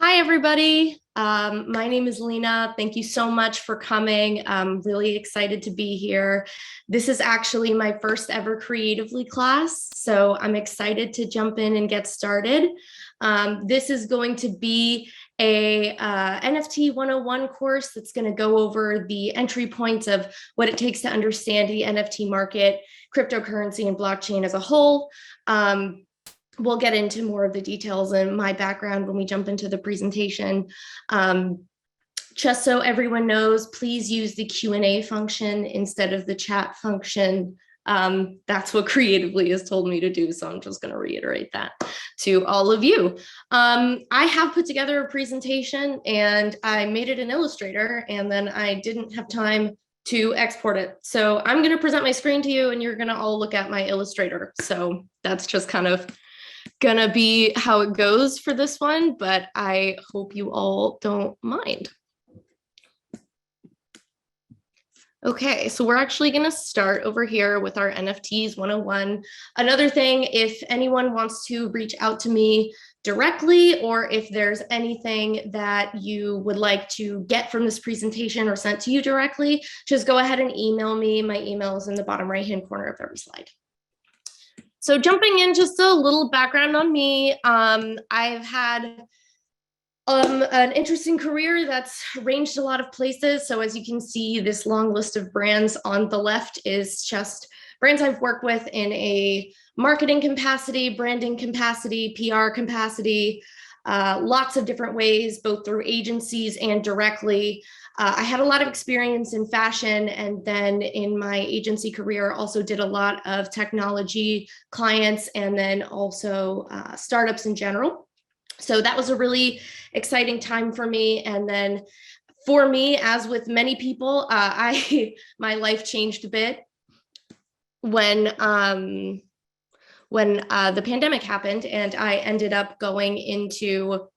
Hi, everybody. My name is Lena. Thank you so much for coming. I'm really excited to be here. This is actually my first ever Creatively class, so I'm excited to jump in and get started. This is going to be a NFT 101 course that's going to go over the entry points of what it takes to understand the NFT market, cryptocurrency, and blockchain as a whole. We'll get into more of the details and my background when we jump into the presentation. Just so everyone knows, please use the Q&A function instead of the chat function. That's what Creatively has told me to do, so I'm just going to reiterate that to all of you. I have put together a presentation and I made it in Illustrator, and then I didn't have time to export it. So I'm going to present my screen to you and you're going to all look at my Illustrator. So that's just kind of gonna be how it goes for this one, but I hope you all don't mind. Okay, so we're actually going to start over here with our NFTs 101. Another thing, if anyone wants to reach out to me directly, or if there's anything that you would like to get from this presentation or sent to you directly, just go ahead and email me. My email is in the bottom right-hand corner of every slide. So jumping in, just a little background on me. I've had an interesting career that's ranged a lot of places. So as you can see, this long list of brands on the left is just brands I've worked with in a marketing capacity, branding capacity, PR capacity, lots of different ways, both through agencies and directly. I had a lot of experience in fashion, and then in my agency career also did a lot of technology clients and then also startups in general. So that was a really exciting time for me. And then for me, as with many people, my life changed a bit when the pandemic happened, and I ended up going into,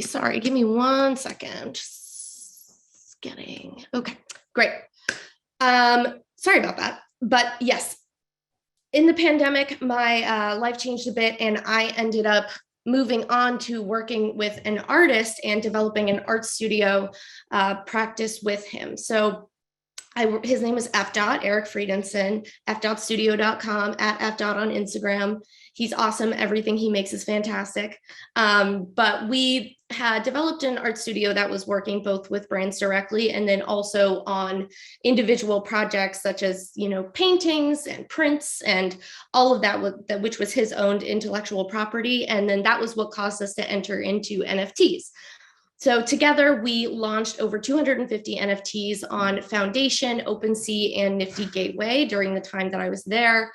sorry, give me 1 second. Just getting, okay, great. Sorry about that, but yes, in the pandemic, my life changed a bit, and I ended up moving on to working with an artist and developing an art studio practice with him. So his name is Efdot, Eric Friedensohn, efdotstudio.com, at Efdot on Instagram. He's awesome. Everything he makes is fantastic. But we had developed an art studio that was working both with brands directly and then also on individual projects such as, paintings and prints and all of that, which was his owned intellectual property. And then that was what caused us to enter into NFTs. So together we launched over 250 NFTs on Foundation, OpenSea, and Nifty Gateway during the time that I was there.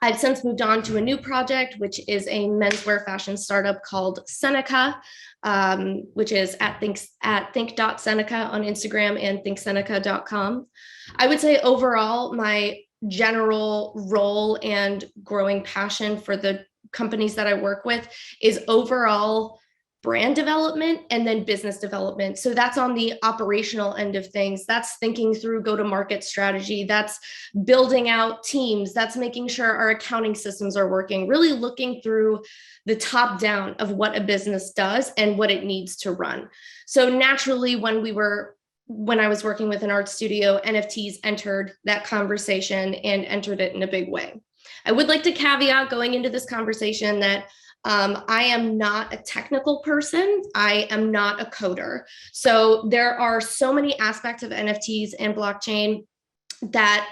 I've since moved on to a new project, which is a menswear fashion startup called Seneca, which is at think.seneca on Instagram and thinkseneca.com. I would say overall, my general role and growing passion for the companies that I work with is overall brand development and then business development. So that's on the operational end of things. That's thinking through go-to-market strategy. That's building out teams. That's making sure our accounting systems are working, really looking through the top down of what a business does and what it needs to run. So naturally, when I was working with an art studio, NFTs entered that conversation and entered it in a big way. I would like to caveat going into this conversation that I am not a technical person. I am not a coder. So there are so many aspects of NFTs and blockchain that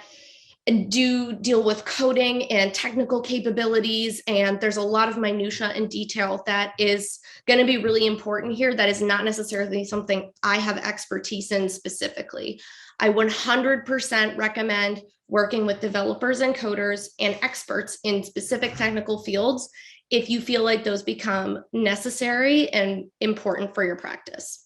do deal with coding and technical capabilities. And there's a lot of minutia and detail that is going to be really important here. That is not necessarily something I have expertise in specifically. I 100% recommend working with developers and coders and experts in specific technical fields if you feel like those become necessary and important for your practice.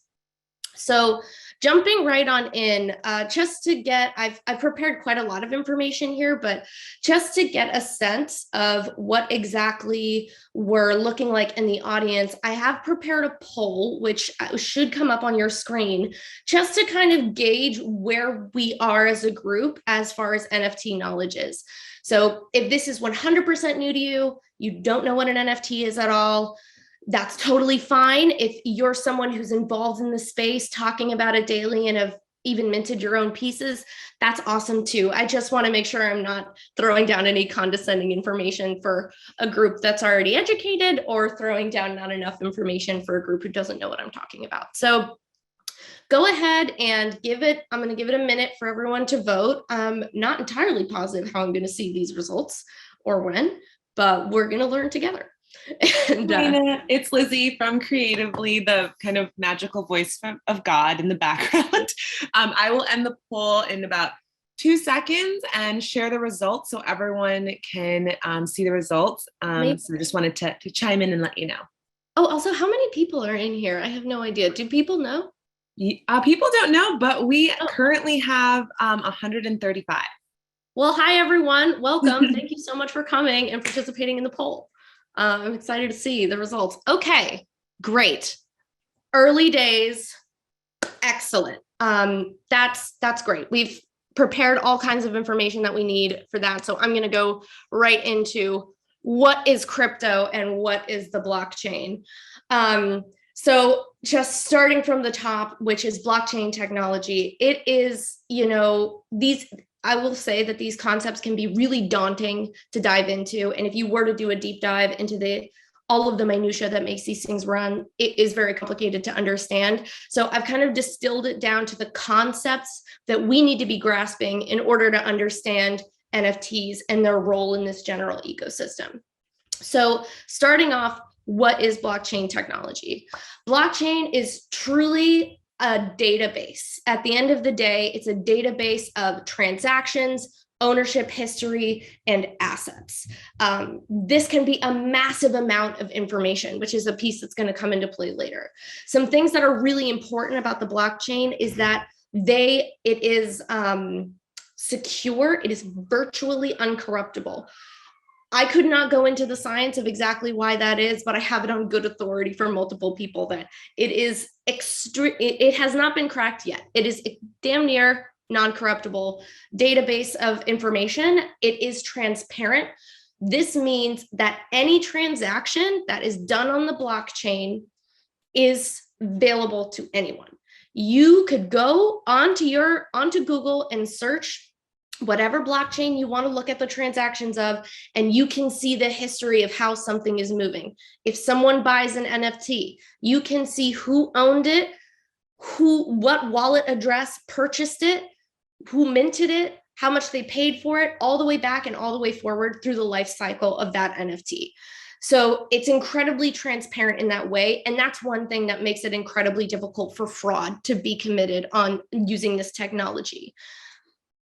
So jumping right on in, just to get, I've prepared quite a lot of information here, but just to get a sense of what exactly we're looking like in the audience, I have prepared a poll, which should come up on your screen, just to kind of gauge where we are as a group as far as NFT knowledge is. So if this is 100% new to you, you don't know what an NFT is at all, that's totally fine. If you're someone who's involved in the space, talking about it daily, and have even minted your own pieces, that's awesome too. I just want to make sure I'm not throwing down any condescending information for a group that's already educated, or throwing down not enough information for a group who doesn't know what I'm talking about. So go ahead and I'm going to give it a minute for everyone to vote. I'm not entirely positive how I'm going to see these results or when, but we're going to learn together. And, Lena, it's Lizzie from Creatively, the kind of magical voice of God in the background. I will end the poll in about 2 seconds and share the results so everyone can see the results. So I just wanted to chime in and let you know. Oh, also, how many people are in here? I have no idea. Do people know? People don't know, but we currently have 135. Well, hi, everyone. Welcome. Thank you so much for coming and participating in the poll. I'm excited to see the results. Okay, great. Early days, excellent. That's great. We've prepared all kinds of information that we need for that. So I'm going to go right into what is crypto and what is the blockchain. So just starting from the top, which is blockchain technology, it is, I will say that these concepts can be really daunting to dive into. And if you were to do a deep dive into all of the minutia that makes these things run, it is very complicated to understand. So I've kind of distilled it down to the concepts that we need to be grasping in order to understand NFTs and their role in this general ecosystem. So starting off, what is blockchain technology? Blockchain is truly a database. At the end of the day, it's a database of transactions, ownership history, and assets. This can be a massive amount of information, which is a piece that's going to come into play later. Some things that are really important about the blockchain is that it is secure. It is virtually uncorruptible. I could not go into the science of exactly why that is, but I have it on good authority from multiple people that it is it has not been cracked yet. It is damn near non-corruptible database of information. It is transparent. This means that any transaction that is done on the blockchain is available to anyone. You could go onto Google and search whatever blockchain you want to look at the transactions of, and you can see the history of how something is moving. If someone buys an NFT, you can see who owned it, what wallet address purchased it, who minted it, how much they paid for it, all the way back and all the way forward through the life cycle of that NFT. So it's incredibly transparent in that way. And that's one thing that makes it incredibly difficult for fraud to be committed on using this technology.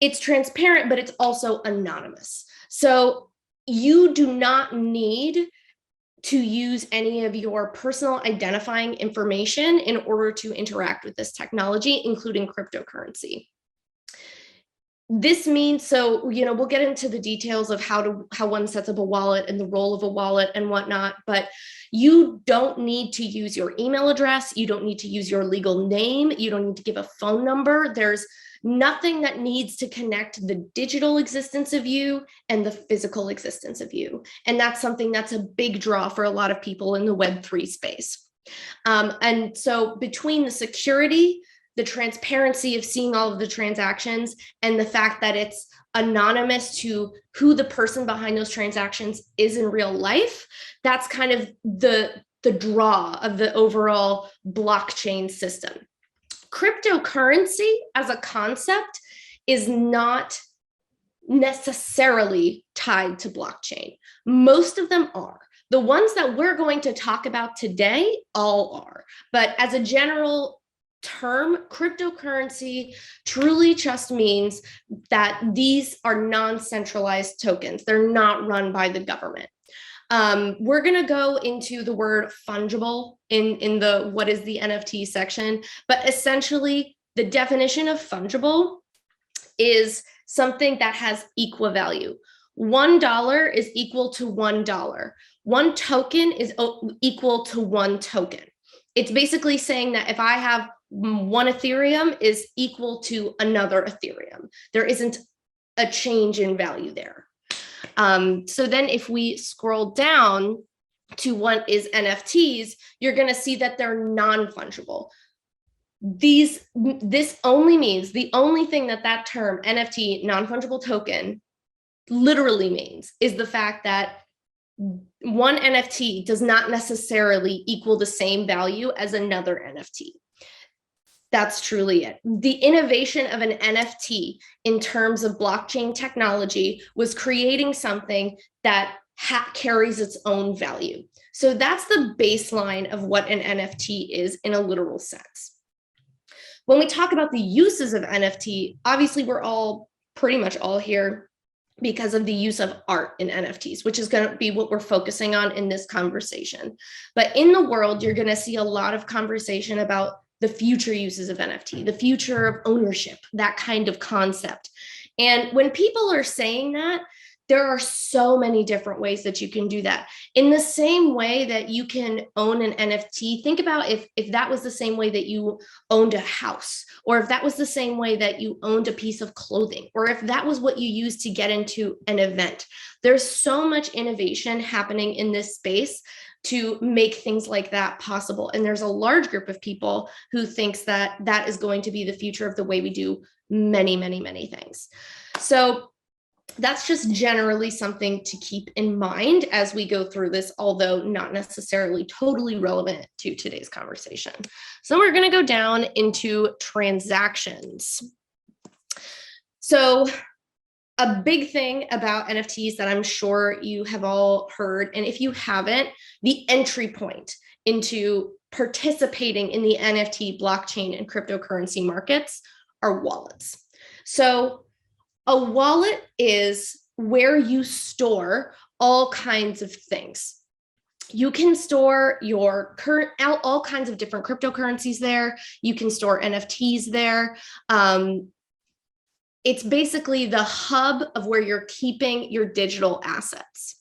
It's transparent, but it's also anonymous. So you do not need to use any of your personal identifying information in order to interact with this technology, including cryptocurrency. This means, so, we'll get into the details of how one sets up a wallet and the role of a wallet and whatnot, but you don't need to use your email address. You don't need to use your legal name. You don't need to give a phone number. There's nothing that needs to connect the digital existence of you and the physical existence of you. And that's something that's a big draw for a lot of people in the Web3 space. And so between the security, the transparency of seeing all of the transactions, and the fact that it's anonymous to who the person behind those transactions is in real life, that's kind of the draw of the overall blockchain system. Cryptocurrency as a concept is not necessarily tied to blockchain. Most of them are. The ones that we're going to talk about today all are. But as a general term, cryptocurrency truly just means that these are non-centralized tokens. They're not run by the government. We're going to go into the word fungible in the what is the NFT section, but essentially the definition of fungible is something that has equal value. $1 is equal to $1. One token is equal to one token. It's basically saying that if I have one Ethereum is equal to another Ethereum. There isn't a change in value there. So then if we scroll down to what is NFTs, you're going to see that they're non-fungible. This only means, the only thing that term NFT, non-fungible token, literally means is the fact that one NFT does not necessarily equal the same value as another NFT. That's truly it. The innovation of an NFT in terms of blockchain technology was creating something that carries its own value. So that's the baseline of what an NFT is in a literal sense. When we talk about the uses of NFT, obviously we're all pretty much all here because of the use of art in NFTs, which is going to be what we're focusing on in this conversation. But in the world, you're going to see a lot of conversation about the future uses of NFT, the future of ownership, that kind of concept. And when people are saying that, there are so many different ways that you can do that. In the same way that you can own an NFT, think about if that was the same way that you owned a house, or if that was the same way that you owned a piece of clothing, or if that was what you used to get into an event. There's so much innovation happening in this space to make things like that possible. And there's a large group of people who thinks that that is going to be the future of the way we do many, many, many things. So that's just generally something to keep in mind as we go through this, although not necessarily totally relevant to today's conversation. So we're going to go down into transactions. So a big thing about NFTs that I'm sure you have all heard, and if you haven't, the entry point into participating in the NFT, blockchain, and cryptocurrency markets are wallets. So a wallet is where you store all kinds of things. You can store your all kinds of different cryptocurrencies there. You can store NFTs there. It's basically the hub of where you're keeping your digital assets.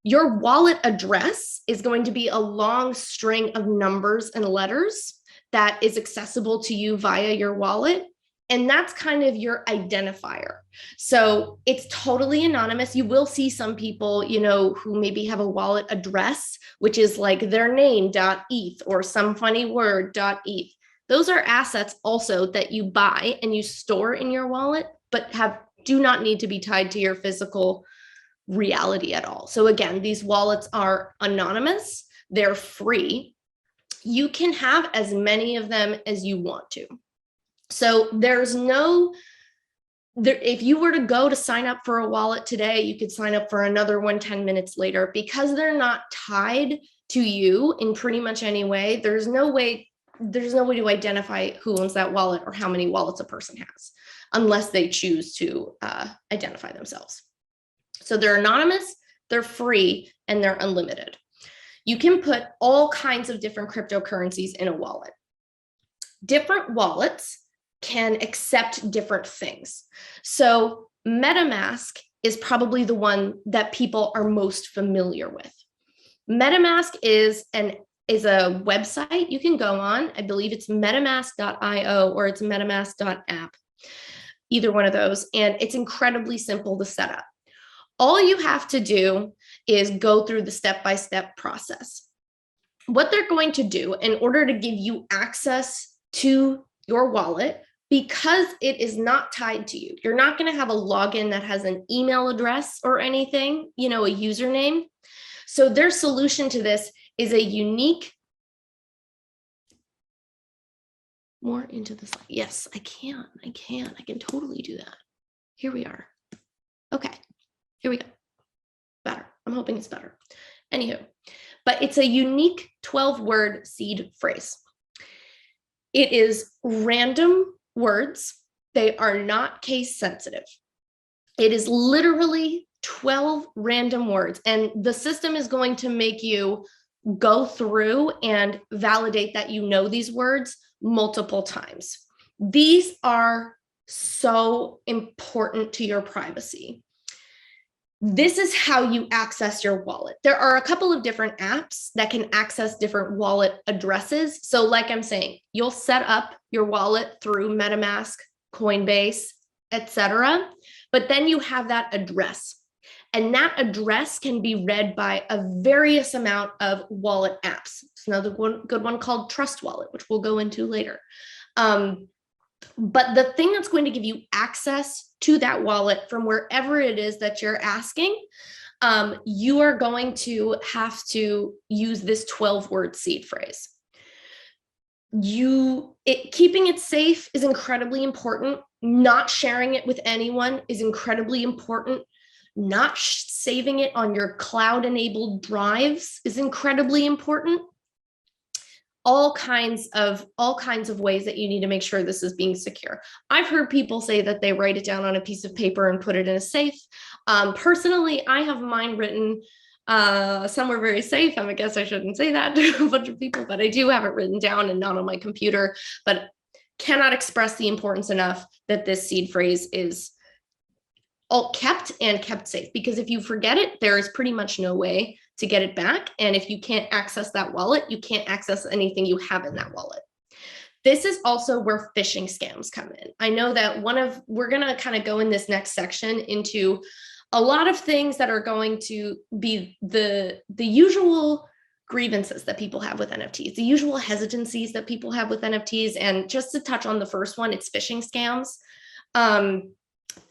Your wallet address is going to be a long string of numbers and letters that is accessible to you via your wallet. And that's kind of your identifier. So it's totally anonymous. You will see some people, who maybe have a wallet address, which is like their name.eth or some funny word.eth. Those are assets also that you buy and you store in your wallet, but do not need to be tied to your physical reality at all. So again, these wallets are anonymous. They're free. You can have as many of them as you want to. So if you were to go to sign up for a wallet today, you could sign up for another one 10 minutes later. Because they're not tied to you in pretty much any way, there's no way to identify who owns that wallet or how many wallets a person has, unless they choose to identify themselves. So they're anonymous, they're free, and they're unlimited. You can put all kinds of different cryptocurrencies in a wallet. Different wallets can accept different things. So Metamask is probably the one that people are most familiar with. Metamask is a website you can go on. I believe it's metamask.io or it's metamask.app, either one of those. And it's incredibly simple to set up. All you have to do is go through the step-by-step process. What they're going to do in order to give you access to your wallet, because it is not tied to you, you're not going to have a login that has an email address or anything, a username. So their solution to this is a unique, more into the slide. Yes, I can totally do that. Here we are. Okay, here we go. Better. I'm hoping it's better. Anywho, but it's a unique 12-word seed phrase. It is random words. They are not case sensitive. It is literally 12 random words, and the system is going to make you go through and validate that you know these words multiple times. These are so important to your privacy. This is how you access your wallet. There are a couple of different apps that can access different wallet addresses. So like I'm saying, you'll set up your wallet through Metamask, Coinbase, etc. But then you have that address. And that address can be read by a various amount of wallet apps. There's another good one called Trust Wallet, which we'll go into later. But the thing that's going to give you access to that wallet from wherever it is that you're asking, you are going to have to use this 12-word seed phrase. Keeping it safe is incredibly important. Not sharing it with anyone is incredibly important. Not saving it on your cloud-enabled drives is incredibly important. All kinds of ways that you need to make sure this is being secure. I've heard people say that they write it down on a piece of paper and put it in a safe. Personally, I have mine written somewhere very safe. I guess I shouldn't say that to a bunch of people, but I do have it written down and not on my computer, but cannot express the importance enough that this seed phrase is all kept safe, because if you forget it, there is pretty much no way to get it back. And if you can't access that wallet, you can't access anything you have in that wallet. This is also where phishing scams come in. I know that we're going to kind of go in this next section into a lot of things that are going to be the usual grievances that people have with NFTs, the usual hesitancies that people have with NFTs. And just to touch on the first one, it's phishing scams.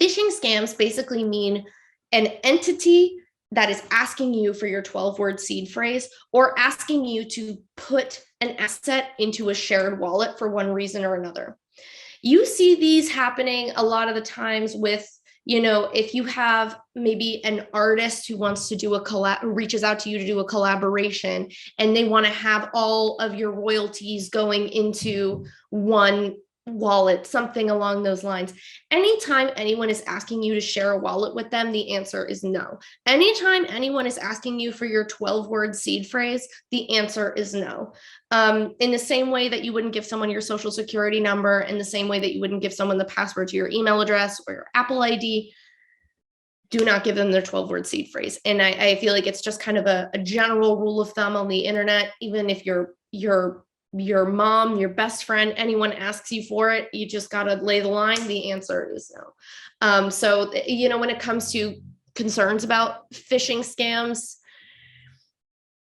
Phishing scams basically mean an entity that is asking you for your 12-word seed phrase or asking you to put an asset into a shared wallet for one reason or another. You see these happening a lot of the times with, if you have maybe an artist who wants to do reaches out to you to do a collaboration, and they want to have all of your royalties going into one wallet, something along those lines. Anytime anyone is asking you to share a wallet with them, the answer is no. Anytime anyone is asking you for your 12-word seed phrase, the answer is no. In the same way that you wouldn't give someone your social security number, in the same way that you wouldn't give someone the password to your email address or your Apple ID, do not give them their 12-word seed phrase. And I feel like it's just kind of a general rule of thumb on the internet. Even if your mom, your best friend, anyone asks you for it, you just got to lay the line. The answer is no. So, when it comes to concerns about phishing scams,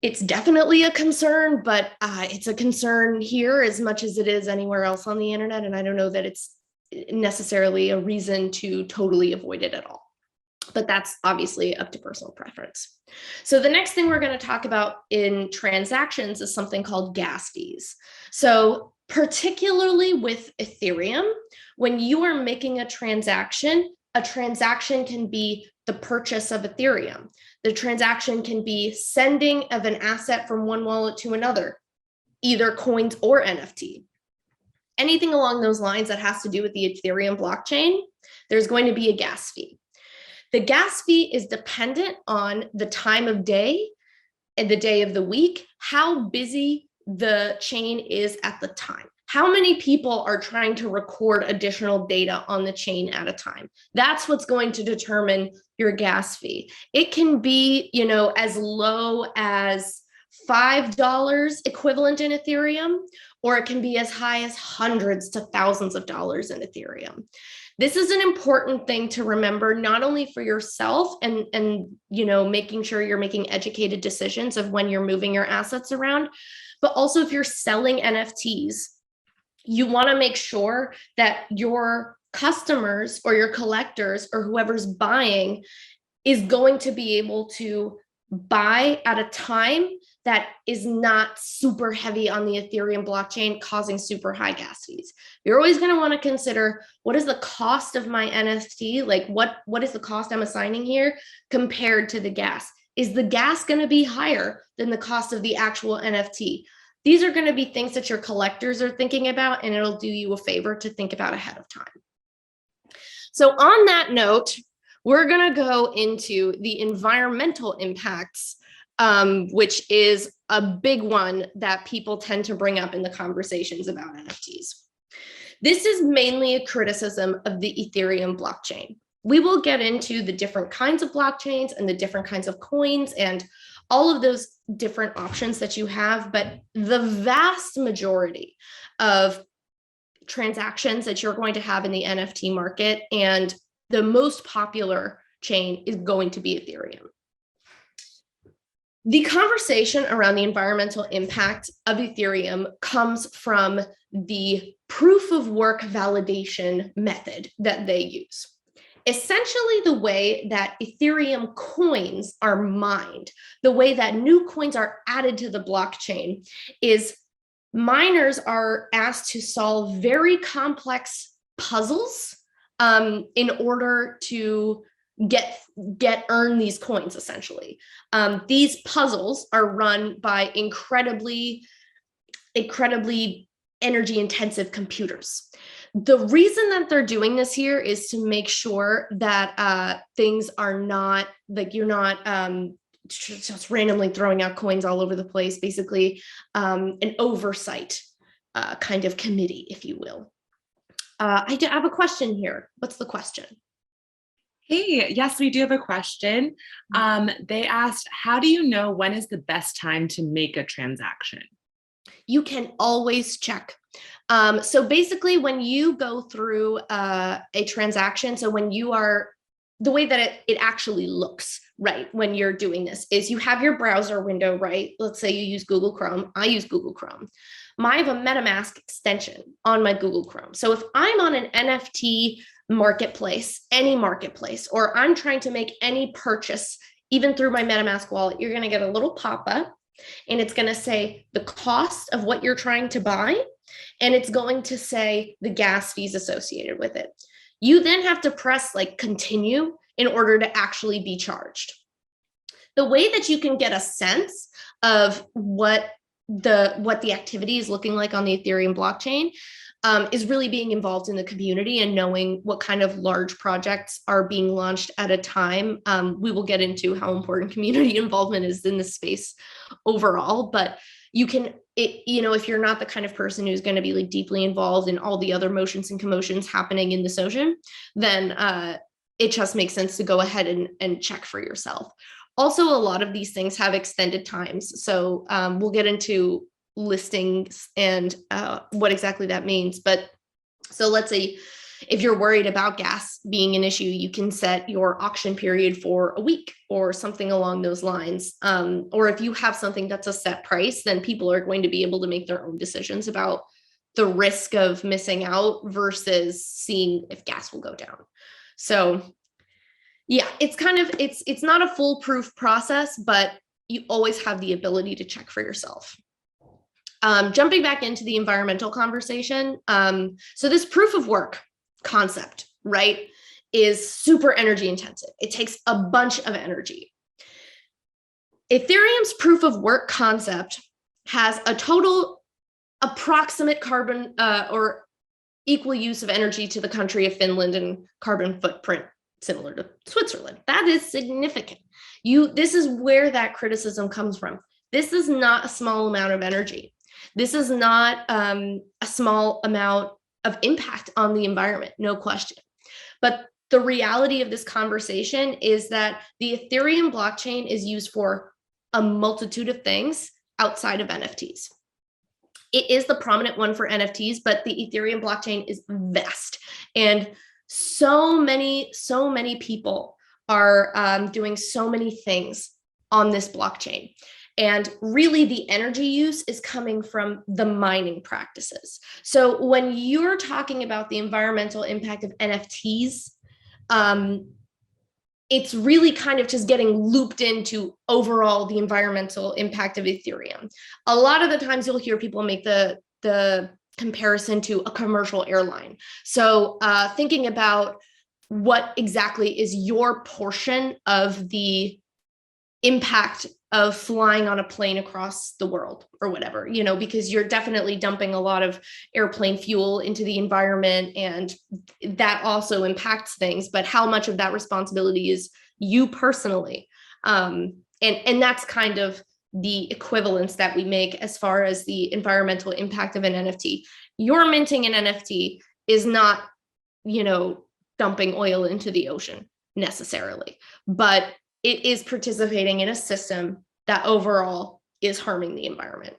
it's definitely a concern, but it's a concern here as much as it is anywhere else on the internet. And I don't know that it's necessarily a reason to totally avoid it at all. But that's obviously up to personal preference. So the next thing we're going to talk about in transactions is something called gas fees. So particularly with Ethereum, when you are making a transaction can be the purchase of Ethereum. The transaction can be sending of an asset from one wallet to another, either coins or NFT. Anything along those lines that has to do with the Ethereum blockchain, there's going to be a gas fee. The gas fee is dependent on the time of day and the day of the week, how busy the chain is at the time, how many people are trying to record additional data on the chain at a time. That's what's going to determine your gas fee. It can be, as low as $5 equivalent in Ethereum, or it can be as high as hundreds to thousands of dollars in Ethereum. This is an important thing to remember, not only for yourself and making sure you're making educated decisions of when you're moving your assets around, but also if you're selling NFTs, you want to make sure that your customers or your collectors or whoever's buying is going to be able to buy at a time that is not super heavy on the Ethereum blockchain, causing super high gas fees. You're always going to want to consider, what is the cost of my NFT? Like what is the cost I'm assigning here compared to the gas? Is the gas going to be higher than the cost of the actual NFT? These are going to be things that your collectors are thinking about, and it'll do you a favor to think about ahead of time. So on that note, we're going to go into the environmental impacts, which is a big one that people tend to bring up in the conversations about NFTs. This is mainly a criticism of the Ethereum blockchain. We will get into the different kinds of blockchains and the different kinds of coins and all of those different options that you have, but the vast majority of transactions that you're going to have in the NFT market and the most popular chain is going to be Ethereum. The conversation around the environmental impact of Ethereum comes from the proof of work validation method that they use. Essentially, the way that Ethereum coins are mined, the way that new coins are added to the blockchain, is miners are asked to solve very complex puzzles in order to earn these coins, essentially. These puzzles are run by incredibly energy intensive computers. The reason that they're doing this here is to make sure that things are not like you're not just randomly throwing out coins all over the place, basically an oversight kind of committee, if you will. I have a question here. What's the question? Hey, yes, we do have a question. They asked, how do you know when is the best time to make a transaction? You can always check. So basically, when you go through a transaction, so when you are, the way that it actually looks, right, when you're doing this is you have your browser window, right? Let's say you use Google Chrome. I use Google Chrome. I have a Metamask extension on my Google Chrome. So if I'm on an NFT marketplace, any marketplace, or I'm trying to make any purchase, even through my Metamask wallet, you're going to get a little pop-up and it's going to say the cost of what you're trying to buy. And it's going to say the gas fees associated with it. You then have to press like continue in order to actually be charged. The way that you can get a sense of what the activity is looking like on the Ethereum blockchain is really being involved in the community and knowing what kind of large projects are being launched at a time. We will get into how important community involvement is in this space overall, but you can, if you're not the kind of person who's going to be like deeply involved in all the other motions and commotions happening in this ocean, then it just makes sense to go ahead and check for yourself. Also, a lot of these things have extended times. So we'll get into listings and what exactly that means. But so let's say if you're worried about gas being an issue, you can set your auction period for a week or something along those lines. Or if you have something that's a set price, then people are going to be able to make their own decisions about the risk of missing out versus seeing if gas will go down. So yeah, it's not a foolproof process, but you always have the ability to check for yourself. Jumping back into the environmental conversation. So this proof of work concept, right, is super energy intensive. It takes a bunch of energy. Ethereum's proof of work concept has a total approximate carbon or equal use of energy to the country of Finland and carbon footprint similar to Switzerland. That is significant. This is where that criticism comes from. This is not a small amount of energy. This is not a small amount of impact on the environment, no question. But the reality of this conversation is that the Ethereum blockchain is used for a multitude of things outside of NFTs. It is the prominent one for NFTs, but the Ethereum blockchain is vast. And so many people are doing so many things on this blockchain. And really the energy use is coming from the mining practices. So when you're talking about the environmental impact of NFTs, it's really kind of just getting looped into overall the environmental impact of Ethereum. A lot of the times you'll hear people make the comparison to a commercial airline. So thinking about what exactly is your portion of the impact of flying on a plane across the world or whatever, because you're definitely dumping a lot of airplane fuel into the environment and that also impacts things, but how much of that responsibility is you personally? And that's kind of the equivalence that we make as far as the environmental impact of an NFT. You're minting an NFT is not, dumping oil into the ocean necessarily, but it is participating in a system that overall is harming the environment.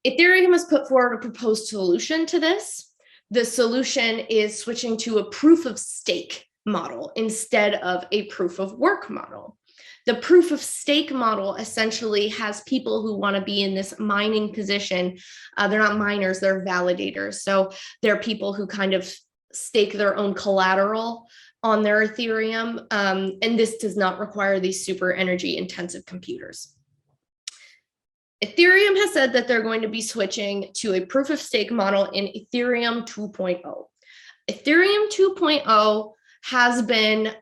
Ethereum has put forward a proposed solution to this. The solution is switching to a proof of stake model instead of a proof of work model. The proof of stake model essentially has people who want to be in this mining position. They're not miners, they're validators. So they're people who kind of stake their own collateral on their Ethereum. And this does not require these super energy intensive computers. Ethereum has said that they're going to be switching to a proof of stake model in Ethereum 2.0. Ethereum 2.0 has been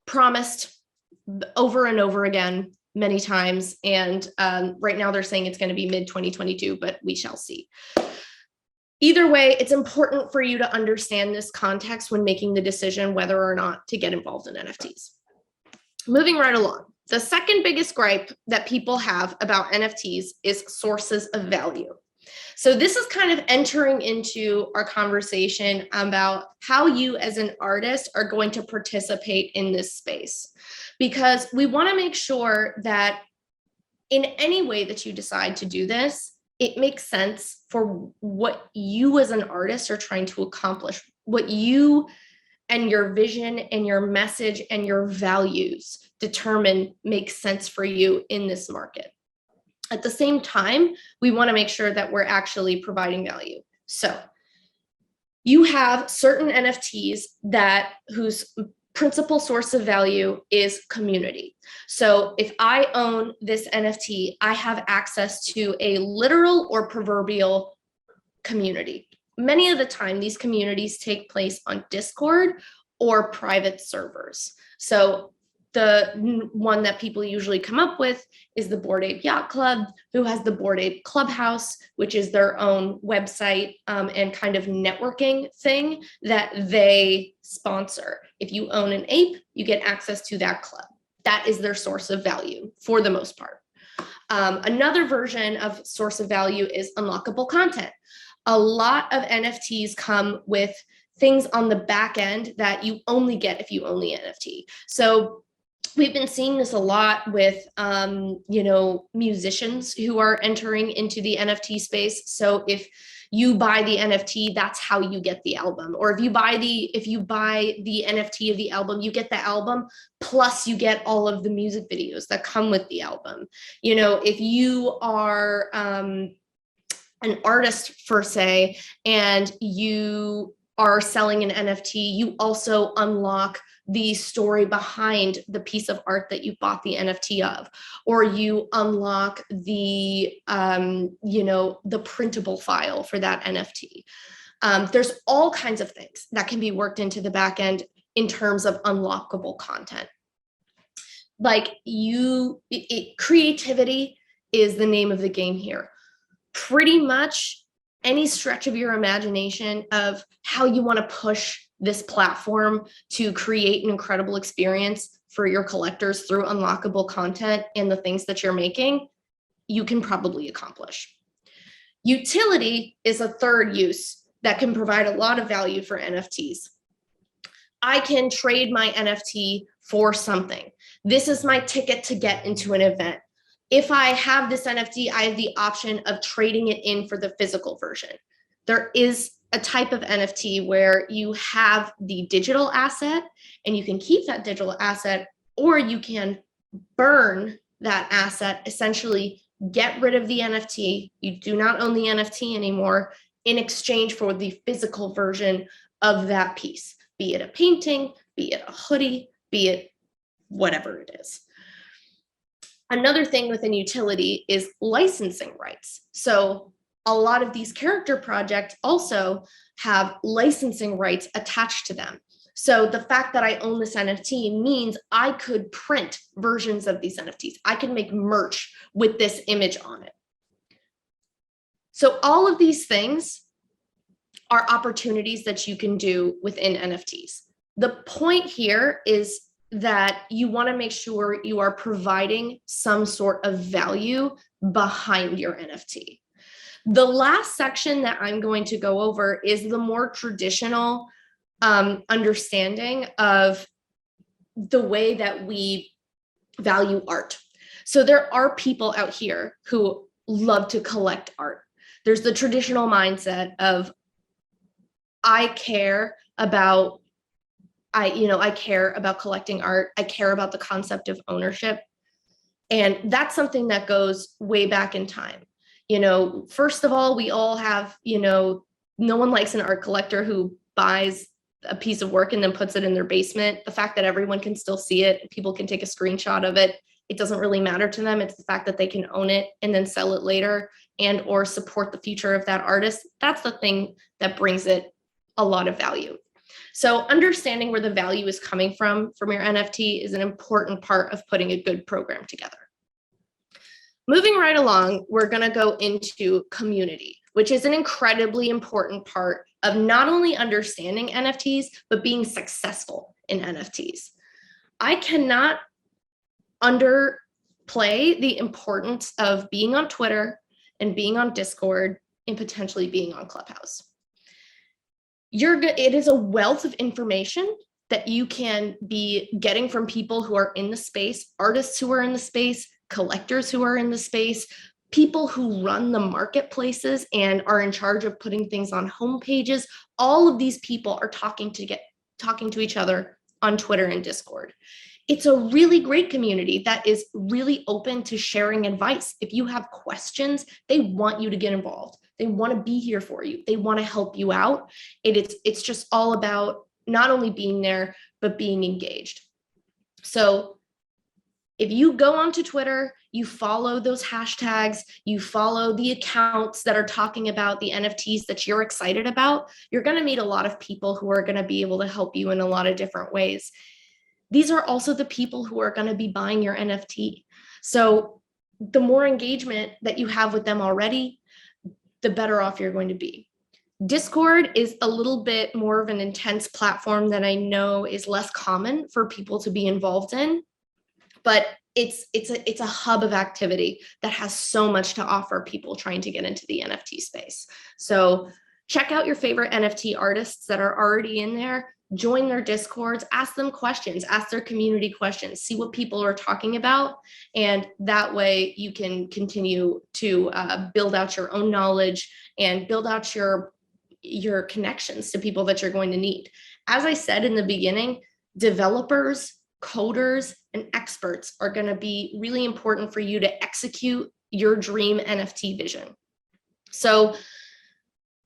promised over and over again many times. And right now they're saying it's going to be mid-2022, but we shall see. Either way, it's important for you to understand this context when making the decision whether or not to get involved in NFTs. Moving right along. The second biggest gripe that people have about NFTs is sources of value. So this is kind of entering into our conversation about how you as an artist are going to participate in this space, because we want to make sure that in any way that you decide to do this, it makes sense for what you as an artist are trying to accomplish, what you and your vision and your message and your values determine makes sense for you in this market. At the same time, we want to make sure that we're actually providing value. So you have certain NFTs whose principal source of value is community. So if I own this NFT, I have access to a literal or proverbial community. Many of the time, these communities take place on Discord or private servers. So the one that people usually come up with is the Bored Ape Yacht Club, who has the Bored Ape Clubhouse, which is their own website and kind of networking thing that they sponsor. If you own an ape, you get access to that club. That is their source of value for the most part. Another version of source of value is unlockable content. A lot of NFTs come with things on the back end that you only get if you own the NFT. So we've been seeing this a lot with, musicians who are entering into the NFT space. So if you buy the NFT, that's how you get the album. Or if you buy the NFT of the album, you get the album, plus you get all of the music videos that come with the album. If you are an artist per se, and you are selling an NFT, you also unlock the story behind the piece of art that you bought the NFT of, or you unlock the, the printable file for that NFT. There's all kinds of things that can be worked into the back end in terms of unlockable content. Like creativity is the name of the game here. Pretty much any stretch of your imagination of how you want to push this platform to create an incredible experience for your collectors through unlockable content and the things that you're making, you can probably accomplish. Utility is a third use that can provide a lot of value for NFTs. I can trade my NFT for something. This is my ticket to get into an event. If I have this NFT, I have the option of trading it in for the physical version. There is a type of NFT where you have the digital asset and you can keep that digital asset, or you can burn that asset, essentially get rid of the NFT. You do not own the NFT anymore in exchange for the physical version of that piece, be it a painting, be it a hoodie, be it whatever it is. Another thing within utility is licensing rights. So a lot of these character projects also have licensing rights attached to them. So the fact that I own this NFT means I could print versions of these NFTs. I can make merch with this image on it. So all of these things are opportunities that you can do within NFTs. The point here is that you want to make sure you are providing some sort of value behind your NFT. The last section that I'm going to go over is the more traditional understanding of the way that we value art. So there are people out here who love to collect art. There's the traditional mindset of I care about collecting art. I care about the concept of ownership. And that's something that goes way back in time. First of all, we all have, no one likes an art collector who buys a piece of work and then puts it in their basement. The fact that everyone can still see it, people can take a screenshot of it, it doesn't really matter to them. It's the fact that they can own it and then sell it later and or support the future of that artist. That's the thing that brings it a lot of value. So understanding where the value is coming from your NFT is an important part of putting a good program together. Moving right along, we're going to go into community, which is an incredibly important part of not only understanding NFTs, but being successful in NFTs. I cannot underplay the importance of being on Twitter and being on Discord and potentially being on Clubhouse. It is a wealth of information that you can be getting from people who are in the space, artists who are in the space, collectors who are in the space, people who run the marketplaces and are in charge of putting things on homepages. All of these people are talking to each other on Twitter and Discord. It's a really great community that is really open to sharing advice. If you have questions, they want you to get involved. They want to be here for you. They want to help you out. It's just all about not only being there, but being engaged. So if you go onto Twitter, you follow those hashtags, you follow the accounts that are talking about the NFTs that you're excited about, you're going to meet a lot of people who are going to be able to help you in a lot of different ways. These are also the people who are going to be buying your NFT. So the more engagement that you have with them already, the better off you're going to be. Discord is a little bit more of an intense platform that I know is less common for people to be involved in, but it's a hub of activity that has so much to offer people trying to get into the NFT space. So check out your favorite NFT artists that are already in there, join their Discords, ask them questions, ask their community questions, see what people are talking about. And that way you can continue to build out your own knowledge and build out your connections to people that you're going to need. As I said in the beginning, developers, coders, and experts are going to be really important for you to execute your dream NFT vision. So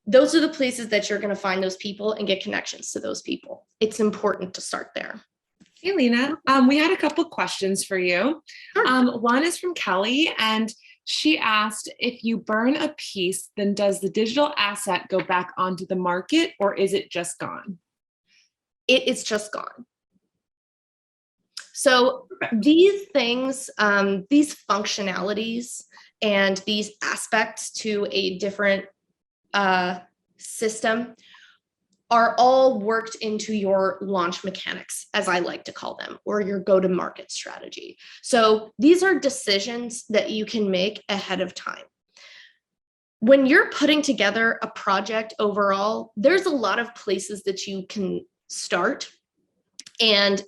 those are the places that you're going to find those people and get connections to those people. It's important to start there. Hey, Lena, we had a couple of questions for you. Sure. One is from Kelly, and she asked, if you burn a piece, then does the digital asset go back onto the market, or is it just gone? It is just gone. So these things, these functionalities and these aspects to a different system are all worked into your launch mechanics, as I like to call them, or your go-to-market strategy. So these are decisions that you can make ahead of time. When you're putting together a project overall, there's a lot of places that you can start, and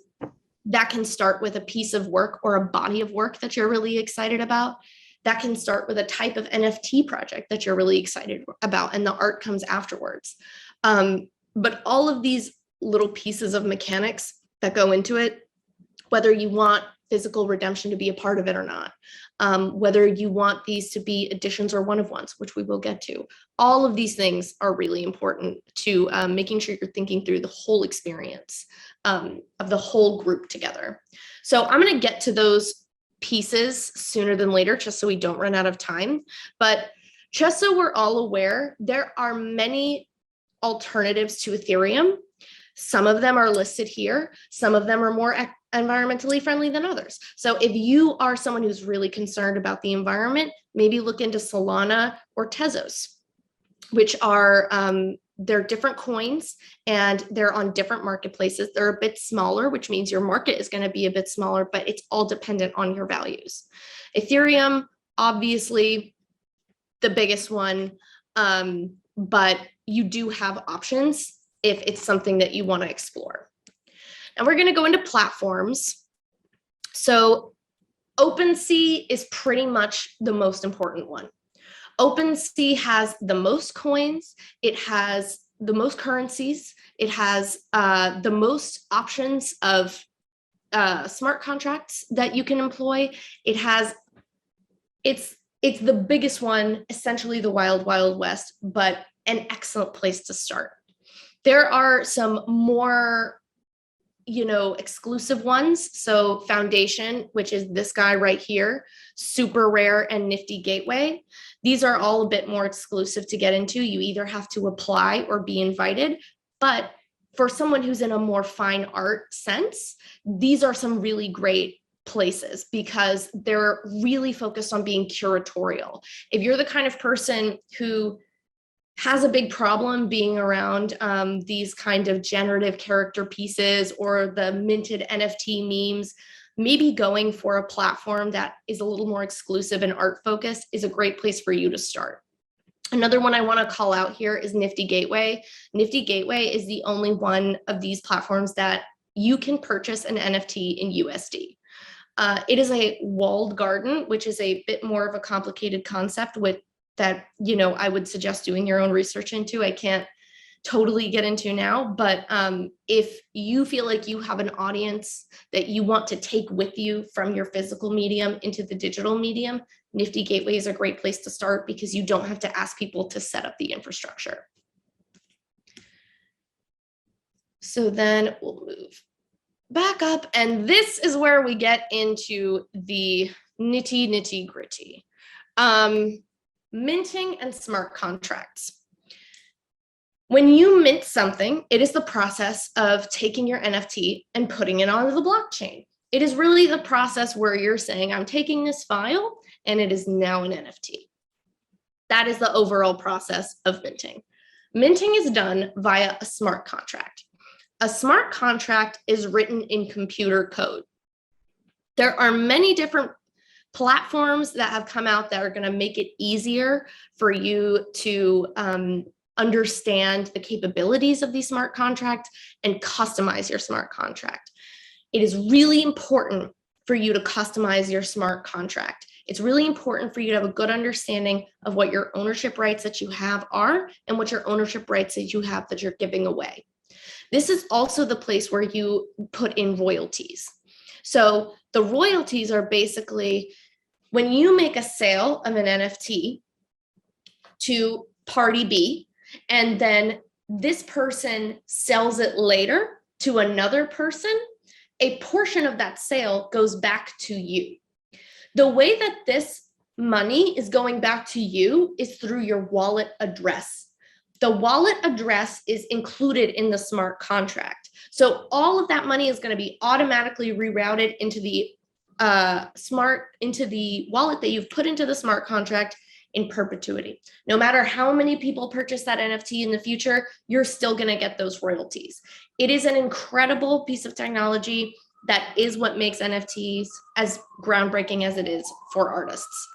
that can start with a piece of work or a body of work that you're really excited about. That can start with a type of NFT project that you're really excited about, and the art comes afterwards. But all of these little pieces of mechanics that go into it, whether you want physical redemption to be a part of it or not, whether you want these to be additions or one-of-ones, which we will get to, all of these things are really important to making sure you're thinking through the whole experience of the whole group together. So I'm going to get to those pieces sooner than later, just so we don't run out of time. But just so we're all aware, there are many alternatives to Ethereum. Some of them are listed here. Some of them are more environmentally friendly than others. So if you are someone who's really concerned about the environment, maybe look into Solana or Tezos, which are they're different coins and they're on different marketplaces. They're a bit smaller, which means your market is going to be a bit smaller, but it's all dependent on your values. Ethereum, obviously, the biggest one. but you do have options if it's something that you want to explore. And we're going to go into platforms. So OpenSea is pretty much the most important one. OpenSea has the most coins, it has the most currencies, it has the most options of smart contracts that you can employ. It's the biggest one, essentially the wild, wild west, but an excellent place to start. There are some more exclusive ones. So Foundation, which is this guy right here, Super Rare, and Nifty Gateway. These are all a bit more exclusive to get into. You either have to apply or be invited. But for someone who's in a more fine art sense, these are some really great places because they're really focused on being curatorial. If you're the kind of person who has a big problem being around these kind of generative character pieces or the minted NFT memes, maybe going for a platform that is a little more exclusive and art focused is a great place for you to start. Another one I want to call out here is Nifty Gateway. Nifty Gateway is the only one of these platforms that you can purchase an NFT in USD. It is a walled garden, which is a bit more of a complicated concept that I would suggest doing your own research into. I can't totally get into now, but if you feel like you have an audience that you want to take with you from your physical medium into the digital medium, Nifty Gateway is a great place to start because you don't have to ask people to set up the infrastructure. So then we'll move back up, and this is where we get into the nitty gritty. Minting and smart contracts. When you mint something, it is the process of taking your NFT and putting it onto the blockchain. It is really the process where you're saying, I'm taking this file and it is now an NFT. That is the overall process of minting. Minting is done via a smart contract. A smart contract is written in computer code. There are many different platforms that have come out that are going to make it easier for you to understand the capabilities of the smart contract and customize your smart contract. It is really important for you to customize your smart contract. It's really important for you to have a good understanding of what your ownership rights that you have are and what your ownership rights that you have that you're giving away. This is also the place where you put in royalties. So the royalties are basically when you make a sale of an NFT to party B, and then this person sells it later to another person, a portion of that sale goes back to you. The way that this money is going back to you is through your wallet address. The wallet address is included in the smart contract. So all of that money is going to be automatically rerouted into the wallet that you've put into the smart contract in perpetuity. No matter how many people purchase that NFT in the future, you're still going to get those royalties. It is an incredible piece of technology that is what makes NFTs as groundbreaking as it is for artists.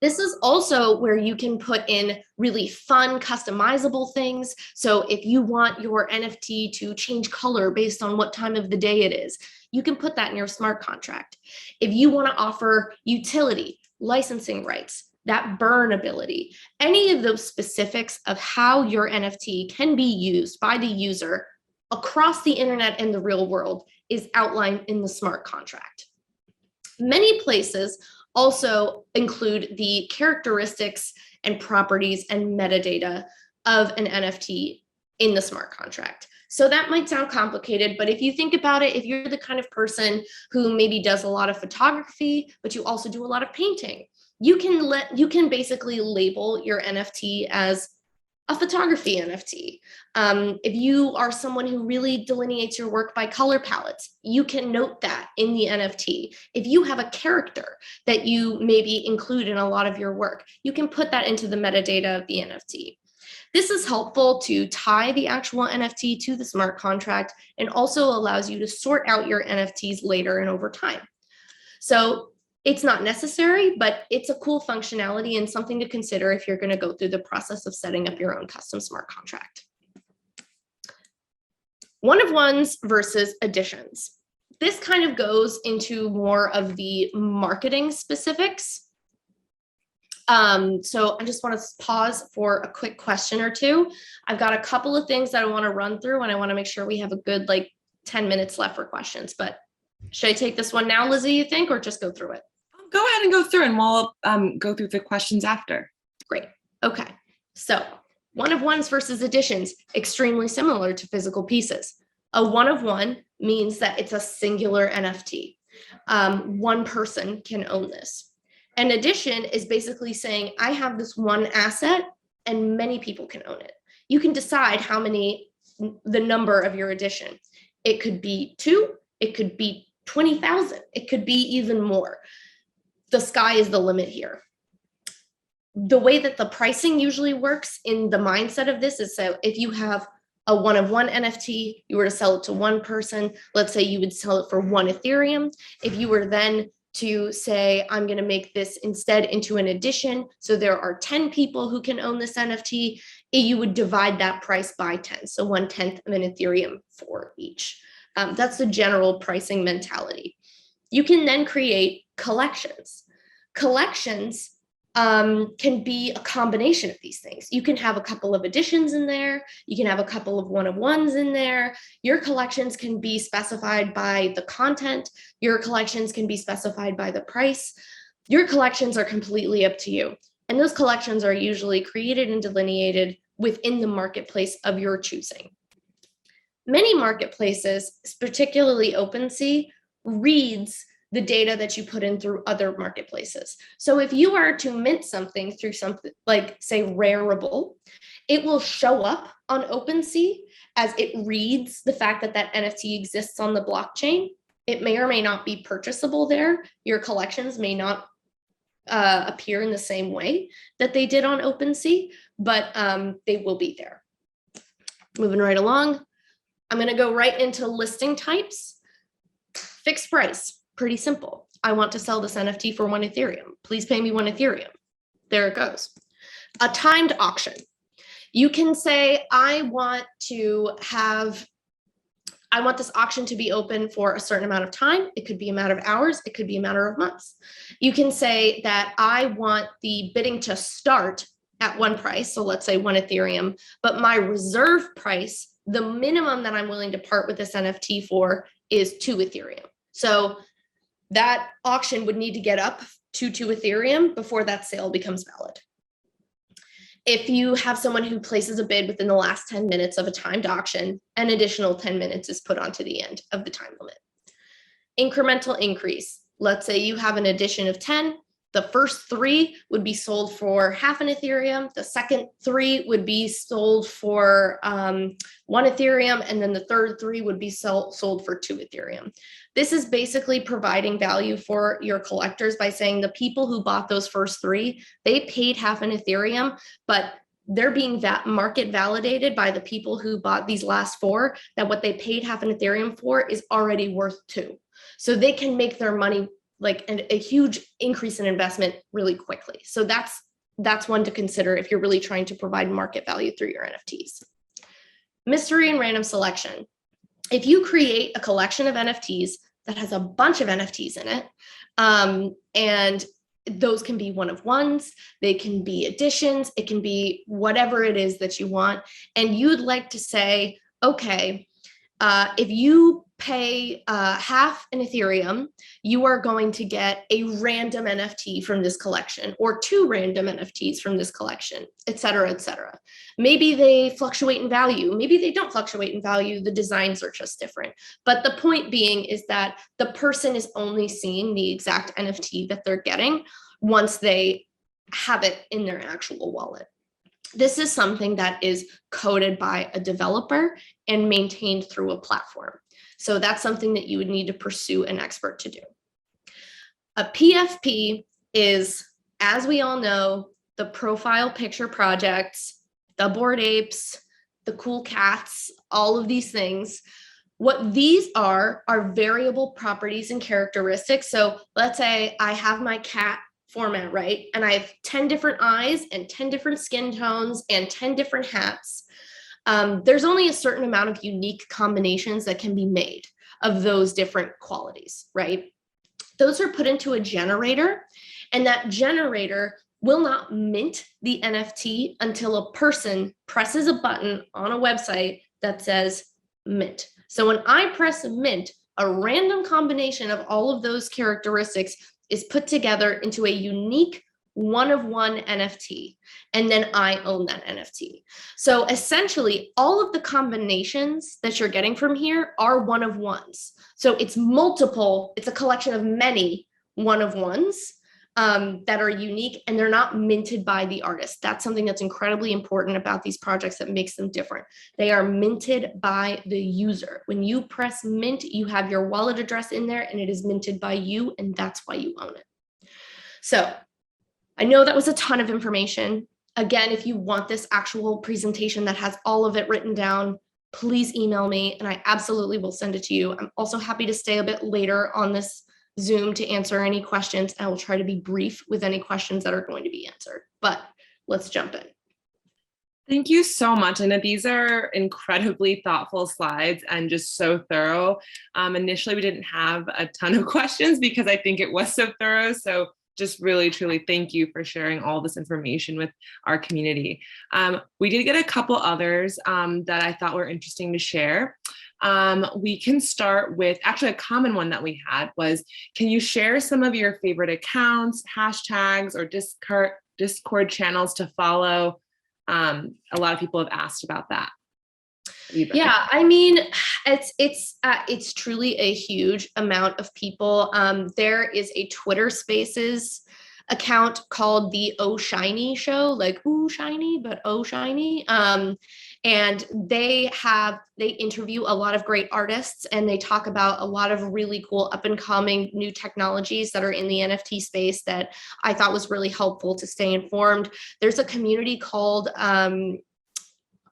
This is also where you can put in really fun, customizable things. So if you want your NFT to change color based on what time of the day it is, you can put that in your smart contract. If you want to offer utility, licensing rights, that burn ability, any of those specifics of how your NFT can be used by the user across the internet and the real world is outlined in the smart contract. Many places also include the characteristics and properties and metadata of an NFT in the smart contract. So that might sound complicated, but if you think about it, if you're the kind of person who maybe does a lot of photography, but you also do a lot of painting, you can basically label your NFT as a photography NFT. If you are someone who really delineates your work by color palettes, you can note that in the NFT. If you have a character that you maybe include in a lot of your work, you can put that into the metadata of the NFT. This is helpful to tie the actual NFT to the smart contract and also allows you to sort out your NFTs later and over time. So It's not necessary, but it's a cool functionality and something to consider if you're going to go through the process of setting up your own custom smart contract. One of ones versus editions. This kind of goes into more of the marketing specifics. So I just want to pause for a quick question or two. I've got a couple of things that I want to run through, and I want to make sure we have a good 10 minutes left for questions. But should I take this one now, Lizzie, you think, or just go through it? Go ahead and go through, and we'll go through the questions after. Great. Okay. So one of ones versus editions, extremely similar to physical pieces. A one of one means that it's a singular NFT. One person can own this. An edition is basically saying, I have this one asset and many people can own it. You can decide how many, the number of your edition. It could be 2, it could be 20,000, it could be even more. The sky is the limit here. The way that the pricing usually works in the mindset of this is, so if you have a one of one NFT, you were to sell it to one person, let's say you would sell it for 1 Ethereum. If you were then to say, I'm going to make this instead into an edition, so there are 10 people who can own this NFT, you would divide that price by 10. So 1/10 of an Ethereum for each. That's the general pricing mentality. You can then create collections. Collections can be a combination of these things. You can have a couple of editions in there. You can have a couple of one of ones in there. Your collections can be specified by the content. Your collections can be specified by the price. Your collections are completely up to you. And those collections are usually created and delineated within the marketplace of your choosing. Many marketplaces, particularly OpenSea, reads the data that you put in through other marketplaces. So if you are to mint something through something like, say, Rarible, it will show up on OpenSea as it reads the fact that that NFT exists on the blockchain. It may or may not be purchasable there. Your collections may not appear in the same way that they did on OpenSea, but they will be there. Moving right along, I'm going to go right into listing types. Fixed price. Pretty simple. I want to sell this NFT for 1 Ethereum. Please pay me 1 Ethereum. There it goes. A timed auction. You can say, I want this auction to be open for a certain amount of time. It could be a matter of hours. It could be a matter of months. You can say that I want the bidding to start at one price. So let's say 1 Ethereum, but my reserve price, the minimum that I'm willing to part with this NFT for, is 2 Ethereum. So that auction would need to get up to 2 Ethereum before that sale becomes valid. If you have someone who places a bid within the last 10 minutes of a timed auction, an additional 10 minutes is put onto the end of the time limit. Incremental increase. Let's say you have an edition of 10. The first 3 would be sold for half an Ethereum. The second 3 would be sold for 1 Ethereum. And then the third 3 would be sold for 2 Ethereum. This is basically providing value for your collectors by saying the people who bought those first 3, they paid half an Ethereum, but they're being market validated by the people who bought these last 4, that what they paid half an Ethereum for is already worth 2. So they can make their money like a huge increase in investment really quickly. So that's one to consider if you're really trying to provide market value through your NFTs. Mystery and random selection. If you create a collection of NFTs that has a bunch of NFTs in it, and those can be one of ones, they can be additions, it can be whatever it is that you want, and you'd like to say, okay, if you pay half an Ethereum, you are going to get a random NFT from this collection, or 2 random NFTs from this collection, et cetera, et cetera. Maybe they fluctuate in value. Maybe they don't fluctuate in value. The designs are just different. But the point being is that the person is only seeing the exact NFT that they're getting once they have it in their actual wallet. This is something that is coded by a developer and maintained through a platform. So that's something that you would need to pursue an expert to do. A PFP is, as we all know, the profile picture projects, the Bored Apes, the cool cats, all of these things. What these are variable properties and characteristics. So let's say I have my cat format, right? And I have 10 different eyes and 10 different skin tones and 10 different hats. There's only a certain amount of unique combinations that can be made of those different qualities, right? Those are put into a generator, and that generator will not mint the NFT until a person presses a button on a website that says mint. So when I press mint, a random combination of all of those characteristics is put together into a unique one-of-one NFT, and then I own that NFT. So essentially, all of the combinations that you're getting from here are one-of-ones. So it's multiple, it's a collection of many one-of-ones that are unique, and they're not minted by the artist. That's something that's incredibly important about these projects that makes them different. They are minted by the user. When you press mint, you have your wallet address in there, and it is minted by you, and that's why you own it. So I know that was a ton of information. Again, if you want this actual presentation that has all of it written down, please email me and I absolutely will send it to you. I'm also happy to stay a bit later on this Zoom to answer any questions. I will try to be brief with any questions that are going to be answered, but let's jump in. Thank you so much, Lena. These are incredibly thoughtful slides and just so thorough. Initially, we didn't have a ton of questions because I think it was so thorough. So just really, truly thank you for sharing all this information with our community. We did get a couple others that I thought were interesting to share. We can start with, actually a common one that we had was, can you share some of your favorite accounts, hashtags, or Discord channels to follow? A lot of people have asked about that. Yeah, I mean, it's truly a huge amount of people. There is a Twitter Spaces account called the Oh Shiny Show, like ooh shiny, but oh shiny. And they interview a lot of great artists, and they talk about a lot of really cool up and coming new technologies that are in the NFT space that I thought was really helpful to stay informed. There's a community called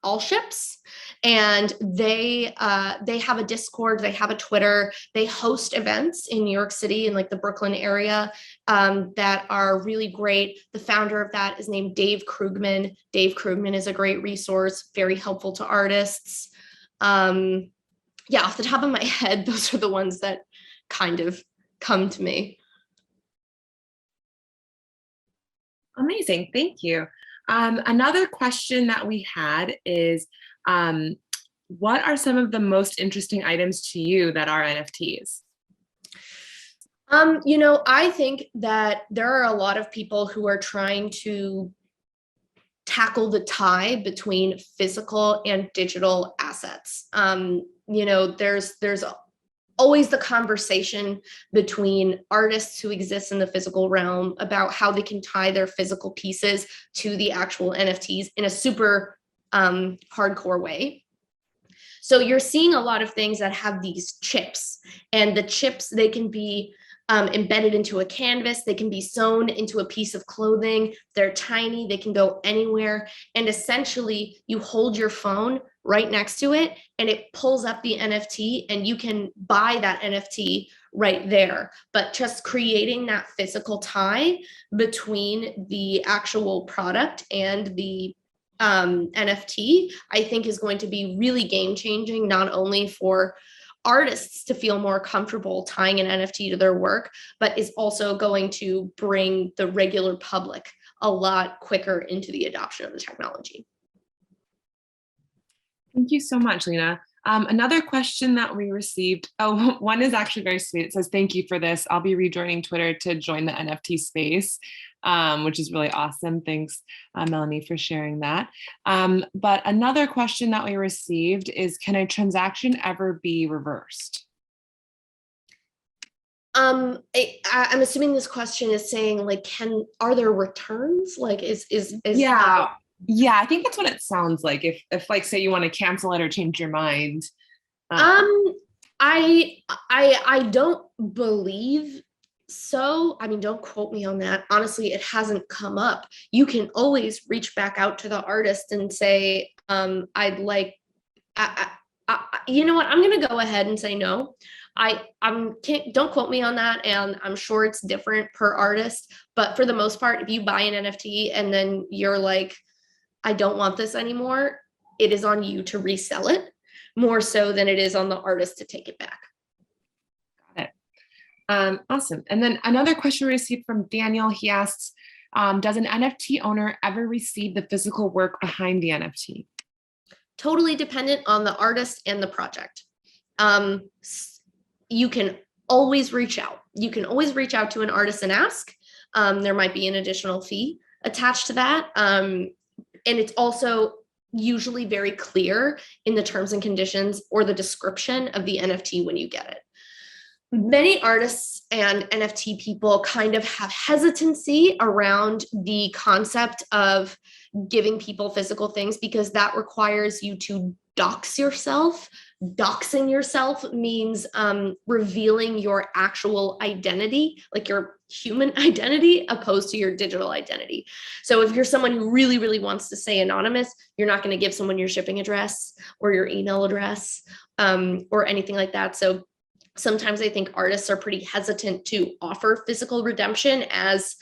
All Ships, and they have a Discord, they have a Twitter, they host events in New York City and like the Brooklyn area that are really great. The founder of that is named Dave Krugman. Dave Krugman is a great resource, very helpful to artists. Yeah, off the top of my head, those are the ones that kind of come to me. Amazing, thank you. Another question that we had is, what are some of the most interesting items to you that are NFTs? I think that there are a lot of people who are trying to tackle the tie between physical and digital assets. There's always the conversation between artists who exist in the physical realm about how they can tie their physical pieces to the actual NFTs in a super hardcore way. So you're seeing a lot of things that have these chips, and the chips, they can be embedded into a canvas, they can be sewn into a piece of clothing, they're tiny, they can go anywhere, and essentially you hold your phone right next to it and it pulls up the NFT and you can buy that NFT right there. But just creating that physical tie between the actual product and the NFT, I think is going to be really game changing, not only for artists to feel more comfortable tying an NFT to their work, but is also going to bring the regular public a lot quicker into the adoption of the technology. Thank you so much, Lena. Another question that we received, one is actually very sweet. It says, thank you for this. I'll be rejoining Twitter to join the NFT space, which is really awesome. Thanks, Melanie, for sharing that. But another question that we received is, can a transaction ever be reversed? I'm assuming this question is saying, like, are there returns? Like, yeah. Yeah, I think that's what it sounds like. If like, say you want to cancel it or change your mind. I don't believe so. I mean, don't quote me on that. Honestly, it hasn't come up. You can always reach back out to the artist and say, You know what? I'm going to go ahead and say no. Don't quote me on that. And I'm sure it's different per artist, but for the most part, if you buy an NFT and then you're like, I don't want this anymore, it is on you to resell it more so than it is on the artist to take it back. Got it. Awesome. And then another question we received from Daniel. He asks, does an NFT owner ever receive the physical work behind the NFT? Totally dependent on the artist and the project. You can always reach out. You can always reach out to an artist and ask. There might be an additional fee attached to that. And it's also usually very clear in the terms and conditions or the description of the NFT when you get it. Many artists and NFT people kind of have hesitancy around the concept of giving people physical things because that requires you to dox yourself. Doxing yourself means revealing your actual identity, like your human identity, opposed to your digital identity. So if you're someone who really, really wants to stay anonymous, you're not going to give someone your shipping address or your email address or anything like that. So sometimes I think artists are pretty hesitant to offer physical redemption as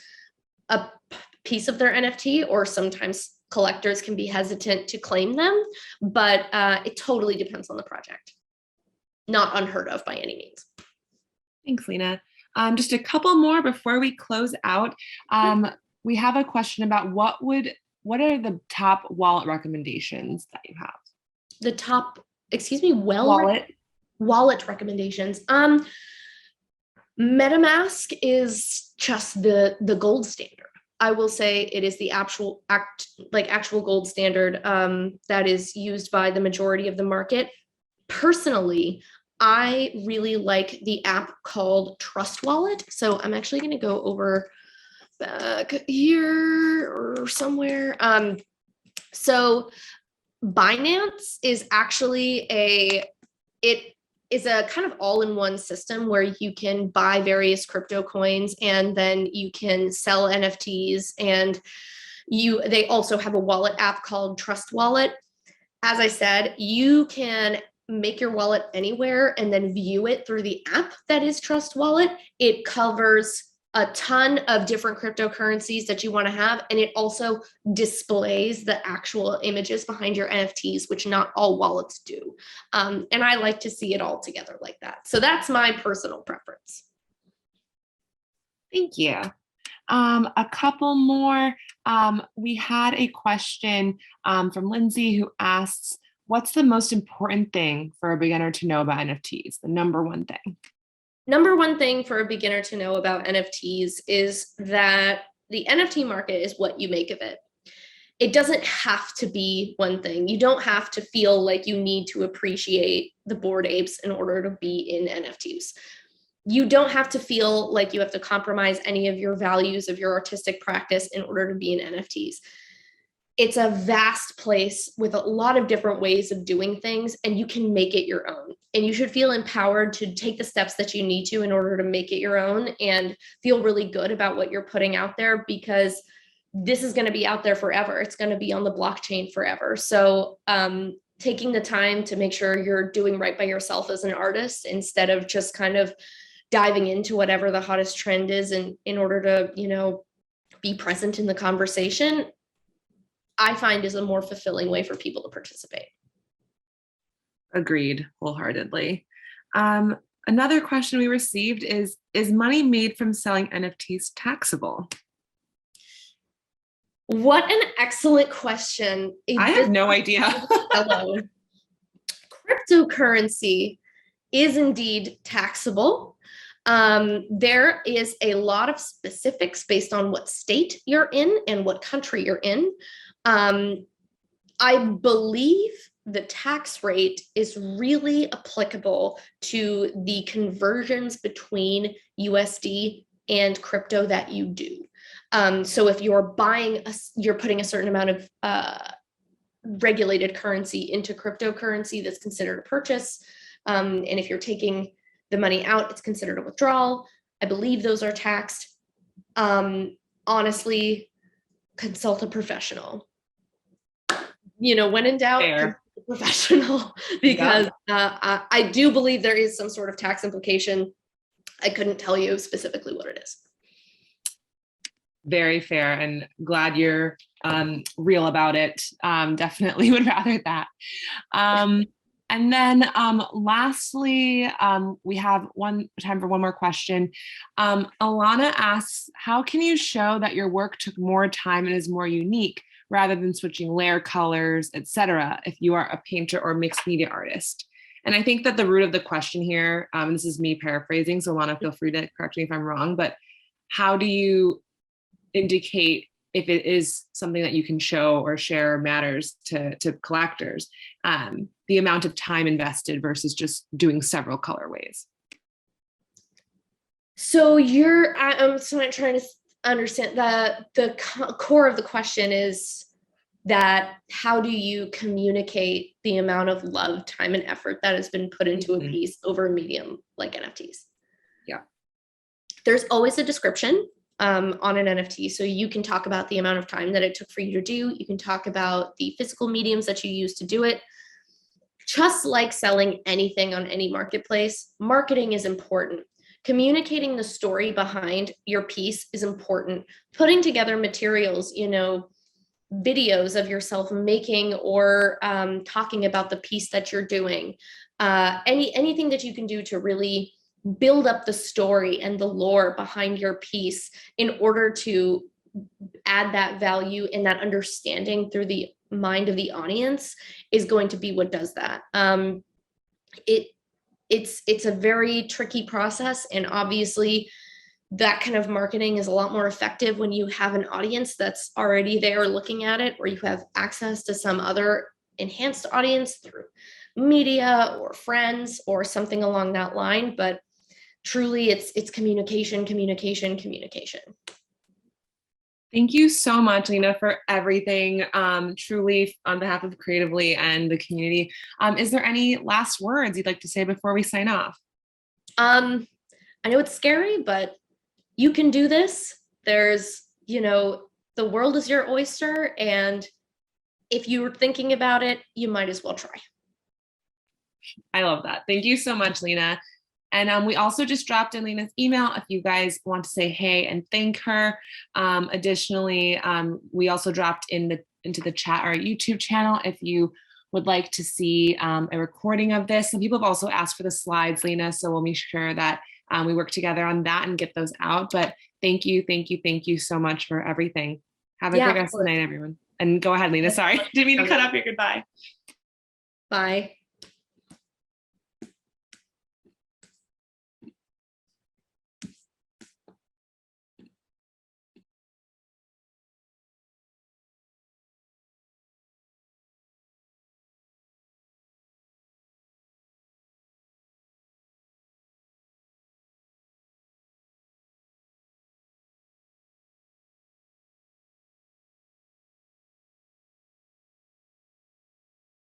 a piece of their NFT, or sometimes collectors can be hesitant to claim them, but it totally depends on the project. Not unheard of by any means. Thanks, Lena. Just a couple more before we close out. We have a question about what are the top wallet recommendations that you have? The top, wallet recommendations. Metamask is just the gold standard. I will say it is the actual gold standard that is used by the majority of the market. Personally, I really like the app called Trust Wallet. So I'm actually going to go over back here or somewhere. So Binance is actually it is a kind of all-in-one system where you can buy various crypto coins and then you can sell NFTs, and they also have a wallet app called Trust Wallet. As I said, you can make your wallet anywhere and then view it through the app that is Trust Wallet. It covers a ton of different cryptocurrencies that you want to have, and it also displays the actual images behind your NFTs, which not all wallets do. And I like to see it all together like that. So that's my personal preference. Thank you. A couple more. We had a question from Lindsay who asks, what's the most important thing for a beginner to know about NFTs? The number one thing. Number one thing for a beginner to know about NFTs is that the NFT market is what you make of it. It doesn't have to be one thing. You don't have to feel like you need to appreciate the Bored Apes in order to be in NFTs. You don't have to feel like you have to compromise any of your values of your artistic practice in order to be in NFTs. It's a vast place with a lot of different ways of doing things, and you can make it your own. And you should feel empowered to take the steps that you need to in order to make it your own and feel really good about what you're putting out there, because this is going to be out there forever. It's going to be on the blockchain forever. So taking the time to make sure you're doing right by yourself as an artist instead of just kind of diving into whatever the hottest trend is in order to, be present in the conversation, I find is a more fulfilling way for people to participate. Agreed, wholeheartedly. Another question we received is money made from selling NFTs taxable? What an excellent question. I have no idea. Hello. Cryptocurrency is indeed taxable. There is a lot of specifics based on what state you're in and what country you're in. I believe the tax rate is really applicable to the conversions between USD and crypto that you do. So if you're you're putting a certain amount of regulated currency into cryptocurrency, that's considered a purchase. And if you're taking the money out, it's considered a withdrawal. I believe those are taxed. Honestly, consult a professional. When in doubt, consult a professional because I do believe there is some sort of tax implication. I couldn't tell you specifically what it is. Very fair, and glad you're real about it. Definitely would rather that. And then lastly, we have time for one more question. Alana asks, how can you show that your work took more time and is more unique rather than switching layer colors, etc., if you are a painter or mixed media artist? And I think that the root of the question here, this is me paraphrasing, so Alana, feel free to correct me if I'm wrong, but how do you indicate if it is something that you can show or share matters to collectors, the amount of time invested versus just doing several colorways? So I'm trying to understand the core of the question is that how do you communicate the amount of love, time, and effort that has been put into a piece over a medium like NFTs? Yeah. There's always a description on an NFT. So you can talk about the amount of time that it took for you to do. You can talk about the physical mediums that you use to do it. Just like selling anything on any marketplace, marketing is important. Communicating the story behind your piece is important. Putting together materials, videos of yourself making or talking about the piece that you're doing. Anything that you can do to really build up the story and the lore behind your piece in order to add that value and that understanding through the mind of the audience is going to be what does that. It's a very tricky process, and obviously that kind of marketing is a lot more effective when you have an audience that's already there looking at it, or you have access to some other enhanced audience through media or friends or something along that line. But truly it's communication. Thank you so much, Lena, for everything. Truly, on behalf of Creatively and the community, is there any last words you'd like to say before we sign off? I know it's scary, but you can do this. There's, the world is your oyster, and if you were thinking about it, you might as well try. I love that. Thank you so much, Lena. And we also just dropped in Lena's email if you guys want to say hey and thank her. Additionally, we also dropped into the chat our YouTube channel if you would like to see a recording of this. Some people have also asked for the slides, Lena, so we'll make sure that we work together on that and get those out. But thank you so much for everything. Have a great rest of the night, everyone. And go ahead, Lena. Sorry, didn't mean to cut off your goodbye. Bye.